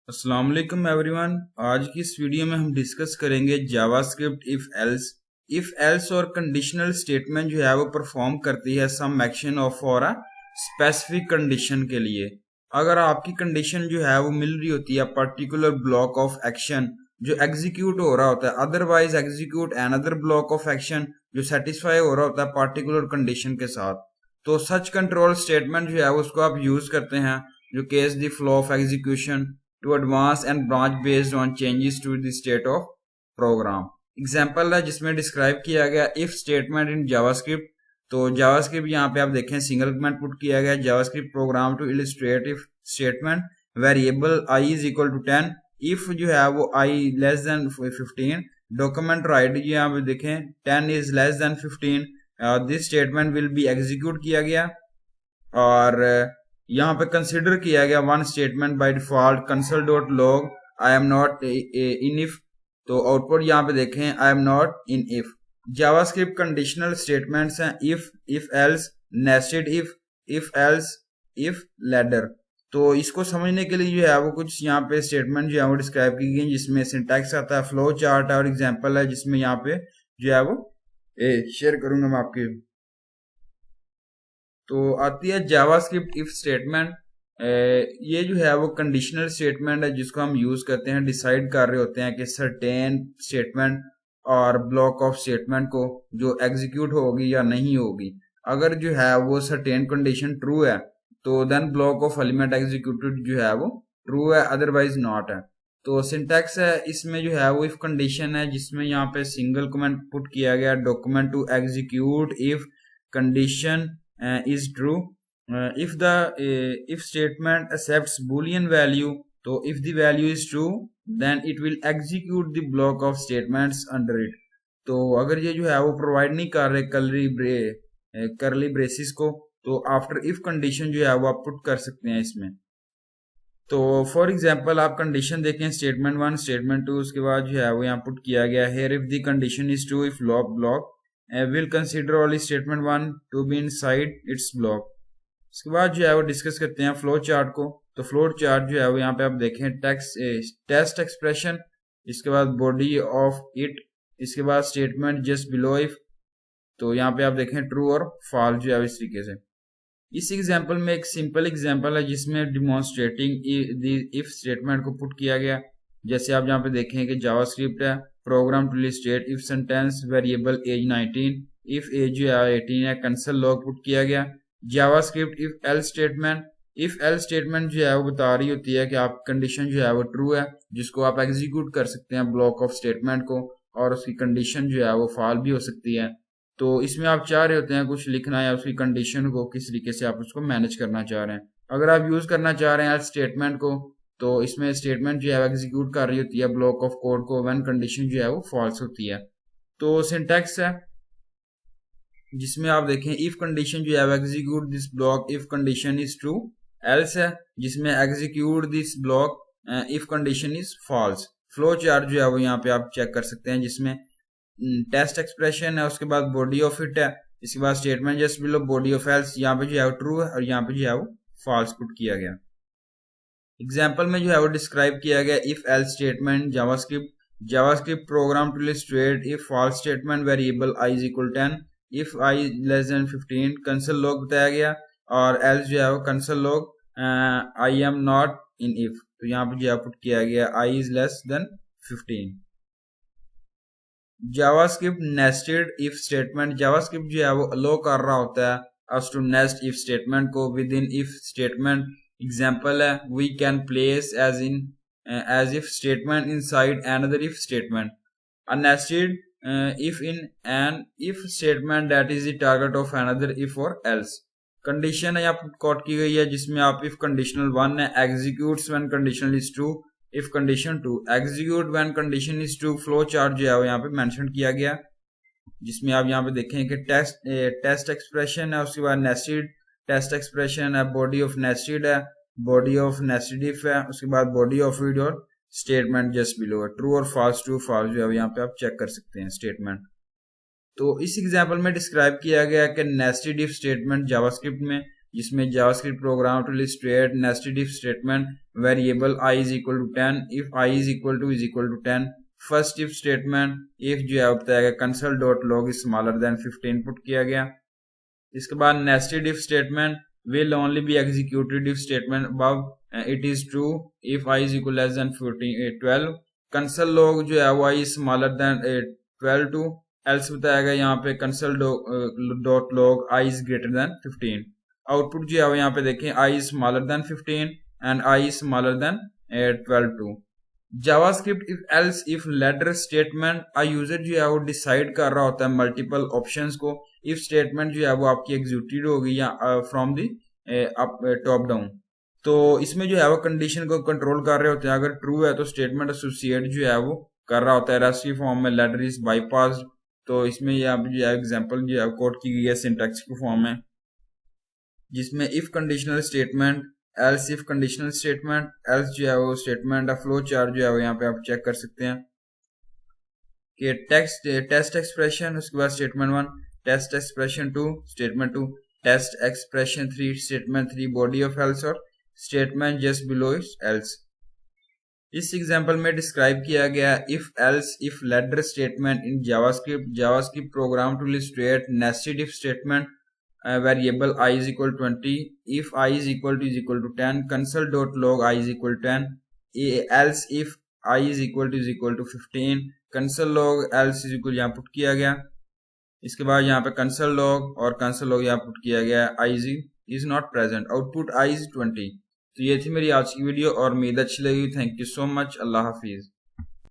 अस्सलाम वालेकुम एवरीवन। आज की इस वीडियो में हम डिस्कस करेंगे जावास्क्रिप्ट इफ एल्स और कंडीशनल स्टेटमेंट जो है वो परफॉर्म करती है some action of for a specific condition के लिए। अगर आपकी कंडीशन जो है वो मिल रही होती है पर्टिकुलर ब्लॉक ऑफ एक्शन जो एग्जीक्यूट हो रहा होता है, otherwise execute another block of action जो सेटिस्फाई हो रहा होता है पर्टिकुलर कंडीशन के साथ, तो सच कंट्रोल स्टेटमेंट जो है उसको आप यूज करते हैं जो case the flow of execution to advance and branch based on changes to the state of program। Example है जिसमें डिस्क्राइब किया गया इफ स्टेटमेंट इन जावास्क्रिप्ट। तो जावास्क्रिप्ट यहाँ पे आप देखें सिंगल कमेंट पुट किया गया JavaScript program to illustrate if statement variable i is equal to 10 if जो है वो i less than 15। Document write यहाँ पे देखें 10 is less than 15। This statement will be execute किया गया और यहाँ पे कंसिडर किया गया one statement by default console dot log I am not in if. तो आउटपुट यहाँ पे देखें I am not in if. JavaScript conditional statements हैं if else, nested if else, if ladder. तो इसको समझने के लिए जो है वो कुछ यहाँ पे स्टेटमेंट जो है वो डिस्क्राइब की गई जिसमें सिंटैक्स आता है, फ्लो चार्ट और एग्जाम्पल है जिसमें यहाँ पे जो है वो शेयर करूंगा मैं आपके। तो आती है जावास्क्रिप्ट इफ स्टेटमेंट। ये जो है वो कंडीशनल स्टेटमेंट है जिसको हम यूज करते हैं डिसाइड कर रहे होते हैं कि सर्टेन स्टेटमेंट और ब्लॉक ऑफ स्टेटमेंट को जो एग्जीक्यूट होगी या नहीं होगी। अगर जो है वो सर्टेन कंडीशन ट्रू है तो then block of element executed जो है वो ट्रू है, अदरवाइज नॉट है। तो सिंटैक्स है इसमें जो है वो इफ कंडीशन है जिसमें यहाँ पे सिंगल कमेंट पुट किया गया document to execute if condition is true। if statement accepts boolean value, तो if the value is true then it will execute the block of statements under it। तो अगर ये जो है वो प्रोवाइड नहीं कर रहे करली ब्रेसिस को तो आफ्टर इफ कंडीशन जो है वो आप पुट कर सकते हैं इसमें। तो फॉर एग्जांपल आप कंडीशन देखें स्टेटमेंट 1 स्टेटमेंट 2, उसके बाद जो है वो यहाँ पुट किया गया है if the condition is true if block will consider only statement 1 to be inside its block। इसके बाद जो है वो डिस्कस करते हैं फ्लो चार्ट को। तो फ्लो चार्ट जो है वो यहाँ पे आप देखें टेस्ट एक्सप्रेशन, इसके बाद बॉडी ऑफ इट, इसके बाद स्टेटमेंट जस्ट बिलो इफ। तो यहाँ पे आप देखें ट्रू और फॉल्स जो है इस तरीके से। इस एग्जांपल में एक सिंपल एग्जांपल है जिसमें डिमॉन्स्ट्रेटिंग इफ स्टेटमेंट को पुट किया गया। जैसे आप यहाँ पे देखें कि जावास्क्रिप्ट है program to illustrate if sentence variable age 19 if age जो है 18 है, कंसोल लॉग पुट किया गया। जावास्क्रिप्ट इफ एल स्टेटमेंट जो है वो बता रही होती है कि आप कंडीशन जो है वो ट्रू है जिसको आप एग्जीक्यूट कर सकते हैं ब्लॉक ऑफ स्टेटमेंट को, और उसकी कंडीशन जो है वो फॉल भी हो सकती है। तो इसमें आप चाह रहे होते हैं कुछ लिखना या उसकी कंडीशन को किस तरीके से आप उसको मैनेज करना चाह रहे हैं। अगर आप यूज करना चाह रहे हैं स्टेटमेंट को तो इसमें स्टेटमेंट जो है एग्जीक्यूट कर रही होती है ब्लॉक ऑफ कोड को व्हेन कंडीशन जो है वो फॉल्स होती है। तो सिंटैक्स है जिसमें आप देखें इफ कंडीशन जो है execute this block if condition is true, else है जिसमें execute this block if condition is false. Flow chart जो है वो यहाँ पे आप चेक कर सकते हैं जिसमें टेस्ट एक्सप्रेशन है, उसके बाद बॉडी ऑफ इट है, इसके बाद statement just below body of else, यहाँ पे जो है ट्रू है और यहाँ पे जो है वो फॉल्स पुट किया गया। एग्जाम्पल में जो है वो डिस्क्राइब किया गया if else statement JavaScript program to illustrate if false statement variable i is equal 10 if i less than 15, console log बताया गया, और एल्स जो है वो console log I am not in if. तो यहाँ पे जो है पुट किया गया i is less than 15। JavaScript nested if statement JavaScript जो है वो अलो कर रहा होता है us to nest if statement को within if statement. Example है we can place as if statement inside another if statement. A nested if in an if statement that is the target of another if or else। Condition है यहाँ coat की गई है जिसमें आप if conditional 1 है executes when conditional is true, if condition 2 execute when condition is true. Flow chart जो है वो यहाँ पे मेंशन किया गया जिसमें आप यहाँ पे देखें कि टेस्ट एक्सप्रेशन है, उसके बाद नेस्टेड टेस्ट एक्सप्रेशन है, बॉडी ऑफ नेस्टेड है, बॉडी ऑफ नेस्टेड इफ है, उसके बाद बॉडी ऑफ इट और स्टेटमेंट जस्ट बिलो है। ट्रू और फॉल्स ट्रू फॉल्स जो है यहाँ पे आप चेक कर सकते हैं स्टेटमेंट। तो इस एग्जांपल में डिस्क्राइब किया गया कि नेस्टेड इफ स्टेटमेंट जावास्क्रिप्ट में जिसमें JavaScript program to illustrate nested if statement variable i is equal to 10 if i is equal to 10। First if statement if जो है बताया गया console dot log is smaller than 15 put किया गया। इसके बाद nested if statement will only be executed if statement above it is true if i is equal less than 12। console log जो है वो i is smaller than 12 to else बताया गया यहाँ पे console dot log i is greater than 15। Output जो है वो यहाँ पे देखें i is smaller than 15 and i is smaller than 12 to। JavaScript if else if ladder statement आ यूजर जो है वो डिसाइड कर रहा होता है मल्टीपल ऑप्शंस को। इफ स्टेटमेंट जो है वो आपकी एग्जीक्यूटेड होगी या फ्रॉम दी टॉप डाउन, तो इसमें जो है वो कंडीशन को कंट्रोल कर रहे होते हैं। अगर ट्रू है तो स्टेटमेंट एसोसिएट जो है वो कर रहा होता है रेस्ट की फॉर्म में लेटर इज बाईपास्ड। तो इसमें ये आप जो है एग्जांपल जो है कोड की गई है सिंटैक्स की फॉर्म में, जिसमें if conditional statement else if conditional statement else जो है वो स्टेटमेंट का फ्लो चार्ट जो है वो यहाँ पे आप चेक कर सकते हैं कि टेस्ट एक्सप्रेशन, उसके बाद statement 1 test expression 2 statement 2 test expression 3 statement 3 body of else और स्टेटमेंट जस्ट बिलो एल्स। इस एग्जांपल में डिस्क्राइब किया गया if else if ladder statement in JavaScript program to illustrate nested if statement variable i is equal to 20 if i is equal to 10 console dot log i is equal to 10 else if i is equal to 15 console log else is equal यहाँ put किया गया। इसके बाद यहाँ पे console log और console log यहाँ put किया गया i is not present, output i is 20। तो ये थी मेरी आज की वीडियो और उम्मीद अच्छी लगी। Thank you so much. Allah Hafiz.